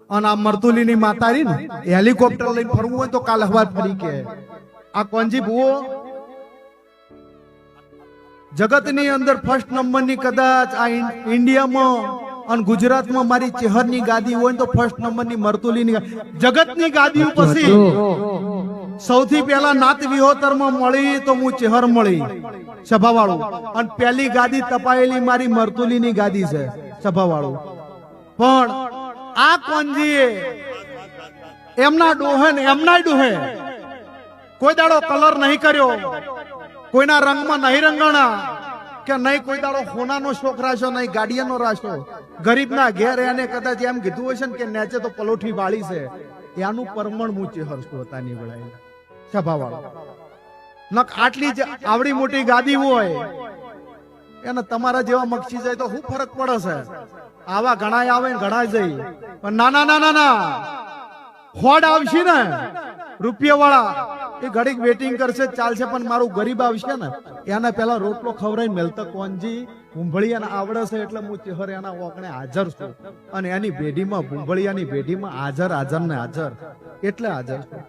અને આ મરતુલીની માતારી ને હેલિકોપ્ટર લઈને ફરવું હોય તો કાલ હવાર ફરી કે આ કોંજી ભૂવો જગતની અંદર ફર્સ્ટ નંબરની કદાચ આ ઇન્ડિયામાં અને ગુજરાતમાં મારી ચેહરની ગાદી હોય તો ફર્સ્ટ નંબરની મરતુલીની જગતની ગાદી પછી સૌથી પહેલા નાત વિહોતરમાં મળી તો હું ચેહર મળી સભાવાળું અને પહેલી ગાદી તપાયેલી મારી મરતુલીની ગાદી છે સભાવાળું. પણ આ કોંજીએ એમના ડોહે એમના ડોહે કોઈ દાડો કલર નહીં કર્યો, કોઈના રંગમાં નહીં રંગાણા કે નહીં કોઈ દાડો હોનાનો શોખ રાખ્યો, નહીં ગાડીયાનો રાખ્યો. ગરીબના ઘેર એને કદાચ એમ કીધું હશે ને કે નેચે તો પલોઠી વાળી છે, એનું પરમણ હું ચેહર છું હોતાની વેળાએ સભાવાળો. નક આટલી જ આવડી મોટી ગાદી હોય એને તમારા જેવા મક્ષી જાય તો શું ફરક પડે છે? આવા ઘણા આવે ને ઘણા જાય, પણ નાના નાના ના ખોડ આવશે ને રૂપિયા વાળા એ ઘડીક વેટિંગ કરશે ચાલશે, પણ મારું ગરીબ આવશે ને એને પેલા રોટલો ખવડાવી મેલતા કોંજી ભૂંભળિયાને આવડે છે એટલે હું ચેહર એના ઓકણે હાજર છું અને એની ભેડીમાં ભૂંભળિયાની ભેડીમાં હાજર ને હાજર એટલે હાજર છું.